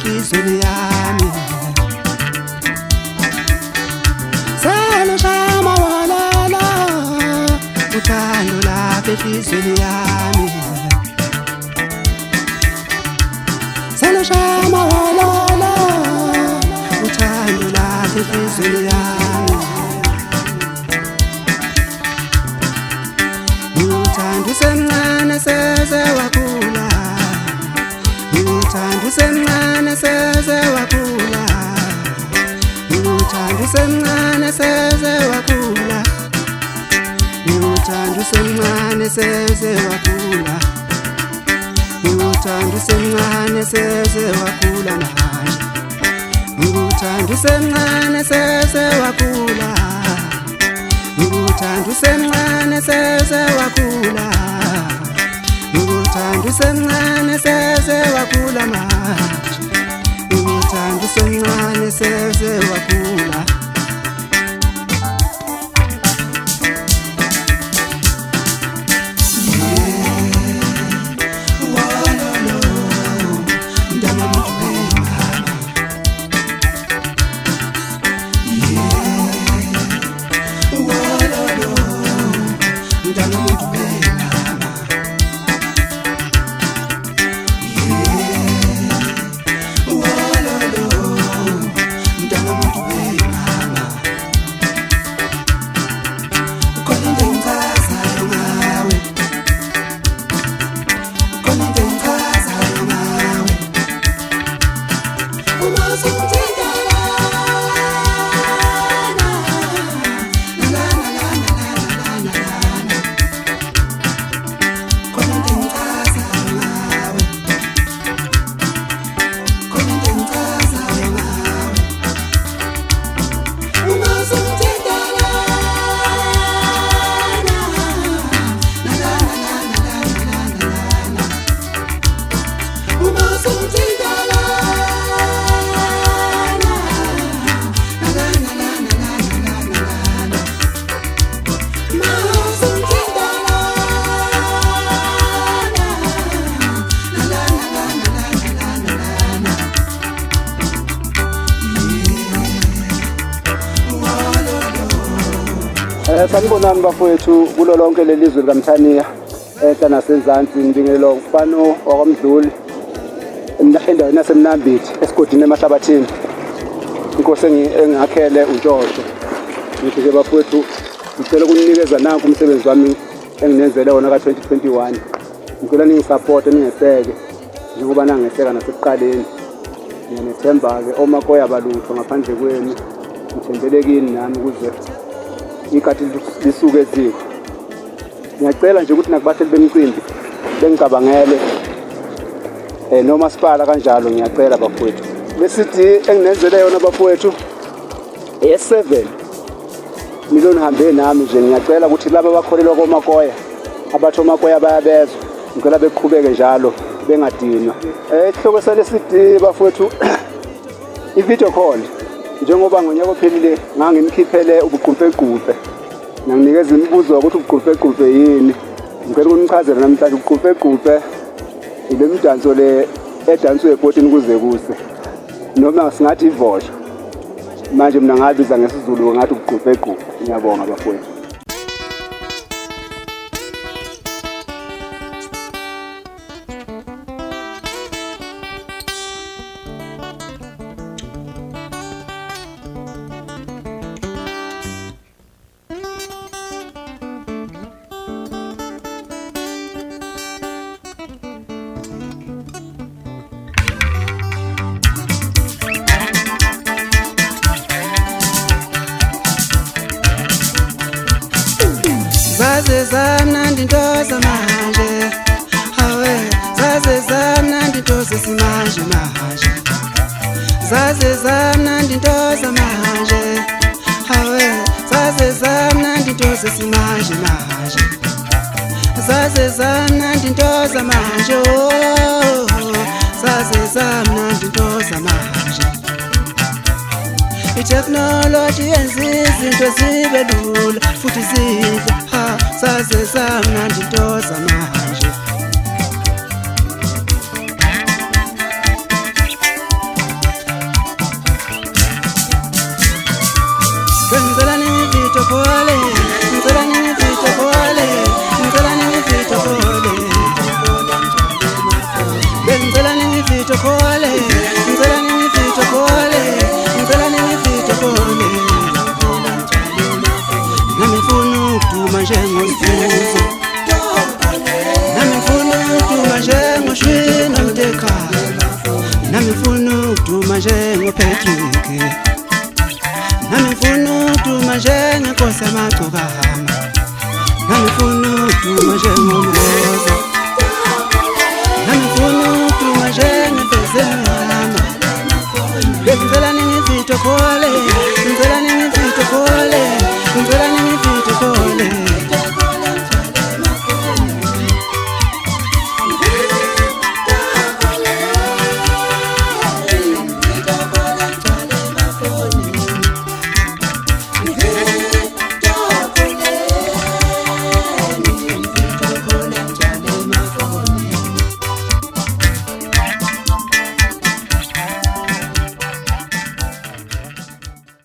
enhlizweni yami selushaya walala uthando lapha enhlizweni yami selushaya walala uthando lapha enhlizweni yami uthando semncane seze wakhula uthando semncane seze wakhula uthando semncane seze wakhula uthando semncane seze wakhula uthando semncane seze wakhula manje uthando semncane seze wakhula uthando semncane seze wakhula uthando semncane seze wakhula manje uthando semncane seze wakhula Sanibonani bafowethu kulo lonke lelizwe likaMthaniya ehla nasenzansi ngibingelelo ufano wakwamdluli endaweni yaseMnambithi esigodini emahlabathini inkosi engakhele uNtshosho ngithi ke bafowethu ngicela ukunikeza nanku umsebenzi wami enginenzele wona ka2021 ngicela ningisupport ningeseke njengoba nangeseka nasekuqaleni ngiyathemba ke omakoya balutho ngaphandle kwenu ngithembele kini nami ukuze ikhathi lisuke eziko ngiyacela nje ukuthi nakubahleli bemicimbi bengicabangele noma sipala kanjalo ngiyacela bafowethu besithi enginenzele yona bafowethu e7 miliyoni hambe nami nje ngiyacela ukuthi laba abakholelwa komakoya abathi omakoya bayabezwa ngicela beqhubeke njalo bengadinwa isihloko salesithi bafowethu i-video call njengoba ngonyaka ophelile ngangimkhiphele ubuqhupheqhuphe nanginikeza imibuzo ukuthi ubuqhupheqhuphe yini ngicela ukunichazela namhlanje ubuqhupheqhuphe ile midanso le edanswe ebhotini kuze kuse noma singathi ivosho manje mina ngabiza ngesizulu ngathi ubuqhupheqhuphe ngiyabonga bafowethu Zaze zamnandi into zamanje hawe zaze zamnandi into zesimanje manje zaze zamnandi into zamanje hawe zaze zamnandi into zesimanje manje zaze zamnandi into zamanje zaze zamnandi into zamanje itechnology yenza izinto zibe lula futhi zinhle zaze zamnandi into zamanje khole ngicela ningifithe khole ngicela ningifithe khole ngicela ningifithe khole ngicela ningifithe khole ngicela ningifithe khole nami ngifuna ukuduma njengomfuzo nami ngifuna ukuduma njengoShwina Mdeka nami ngifuna ukuduma njengoPatrick nami ngifuna ukuduma njengenkosi yamagcokama nami ngifuna ukuduma njengomroza nami ngifuna ukuduma njengemfezela ngicela ningifithe khole